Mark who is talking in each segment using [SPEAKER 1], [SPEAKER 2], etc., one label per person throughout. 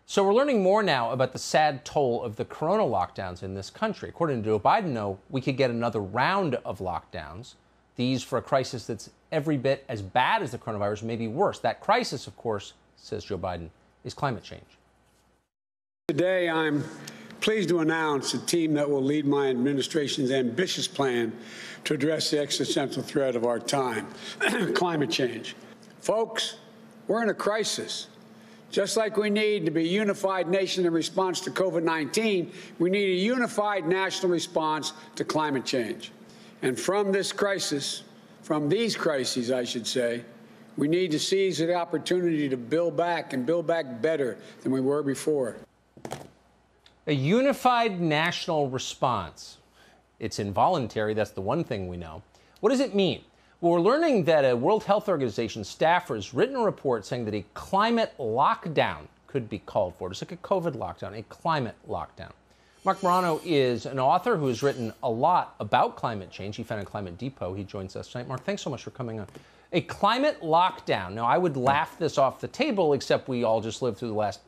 [SPEAKER 1] So we're learning more now about the sad toll of the corona lockdowns in this country. According to Joe Biden, though, we could get another round of lockdowns. These for a crisis that's every bit as bad as the coronavirus, maybe worse. That crisis, of course, says Joe Biden, is climate change.
[SPEAKER 2] Today, I'm pleased to announce a team that will lead my administration's ambitious plan to address the existential threat of our time, climate change. Folks, we're in a crisis. Just like we need to be a unified nation in response to COVID-19, we need a unified national response to climate change. And from this crisis, from these crises, I should say, we need to seize the opportunity to build back and build back better than we were before.
[SPEAKER 1] A unified national response. It's involuntary, that's the one thing we know. What does it mean? Well, we're learning that a World Health Organization staffer has written a report saying that a climate lockdown could be called for. Just like a COVID lockdown, a climate lockdown. Marc Morano is an author who has written a lot about climate change. He founded Climate Depot. He joins us tonight. Marc, thanks so much for coming on. A climate lockdown. Now, I would laugh this off the table, except we all just lived through the last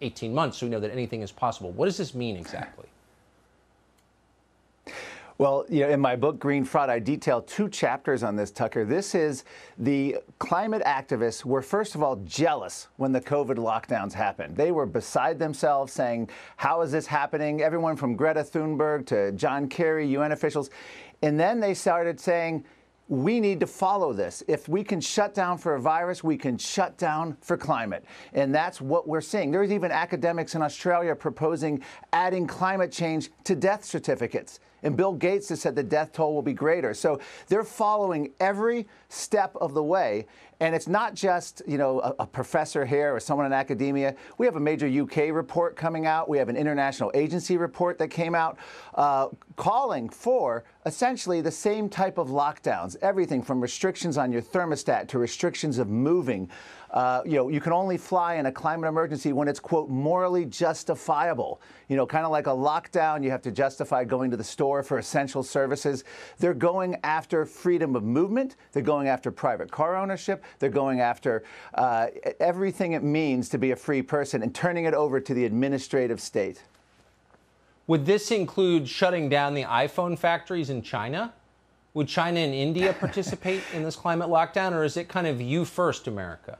[SPEAKER 1] 18 months, so we know that anything is possible. What does this mean exactly?
[SPEAKER 3] Well, in my book, Green Fraud, I detail 2 chapters on this, Tucker. This is the climate activists were, first of all, jealous when the COVID lockdowns happened. They were beside themselves saying, how is this happening? Everyone from Greta Thunberg to John Kerry, UN officials. And then they started saying, we need to follow this. If we can shut down for a virus, we can shut down for climate. And that's what we're seeing. There's even academics in Australia proposing adding climate change to death certificates. And Bill Gates has said the death toll will be greater. So they're following every step of the way. And it's not just, a professor here or someone in academia. We have a major UK report coming out. We have an international agency report that came out calling for essentially the same type of lockdowns, everything from restrictions on your thermostat to restrictions of moving. You can only fly in a climate emergency when it's, quote, morally justifiable. Kind of like a lockdown, you have to justify going to the store for essential services. They're going after freedom of movement. They're going after private car ownership. They're going after everything it means to be a free person and turning it over to the administrative state.
[SPEAKER 1] Would this include shutting down the iPhone factories in China? Would China and India participate in this climate lockdown, or is it kind of you first, America?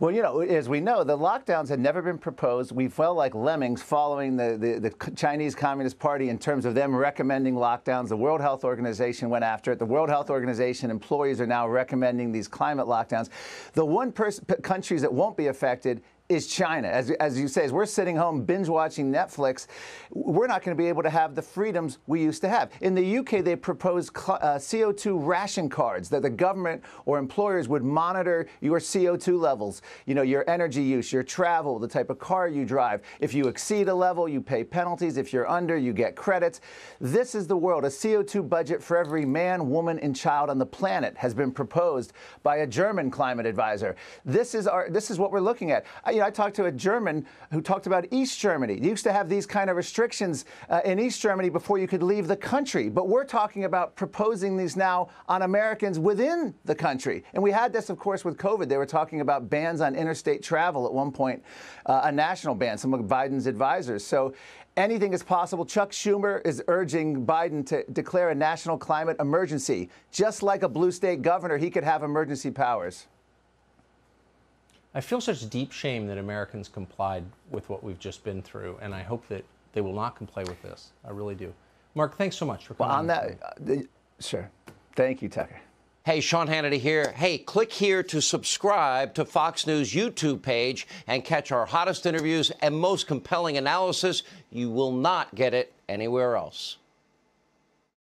[SPEAKER 3] Well, as we know, the lockdowns had never been proposed. We felt like lemmings following the Chinese Communist Party in terms of them recommending lockdowns. The World Health Organization went after it. The World Health Organization employees are now recommending these climate lockdowns. The one countries that won't be affected is China. As you say, as we're sitting home binge-watching Netflix, we're not going to be able to have the freedoms we used to have. In the UK, they proposed CO2 ration cards that the government or employers would monitor your CO2 levels, your energy use, your travel, the type of car you drive. If you exceed a level, you pay penalties. If you're under, you get credits. This is the world. A CO2 budget for every man, woman, and child on the planet has been proposed by a German climate advisor. This is what we're looking at. I talked to a German who talked about East Germany. You used to have these kind of restrictions in East Germany before you could leave the country. But we're talking about proposing these now on Americans within the country. And we had this, of course, with COVID. They were talking about bans on interstate travel at one point, a national ban, some of Biden's advisors. So anything is possible. Chuck Schumer is urging Biden to declare a national climate emergency. Just like a blue state governor, he could have emergency powers.
[SPEAKER 1] I feel such deep shame that Americans complied with what we've just been through, and I hope that they will not comply with this. I really do. Marc, thanks so much for coming on.
[SPEAKER 3] Well, on that, sure. Thank you, Tucker.
[SPEAKER 4] Hey, Sean Hannity here. Hey, click here to subscribe to Fox News YouTube page and catch our hottest interviews and most compelling analysis. You will not get it anywhere else.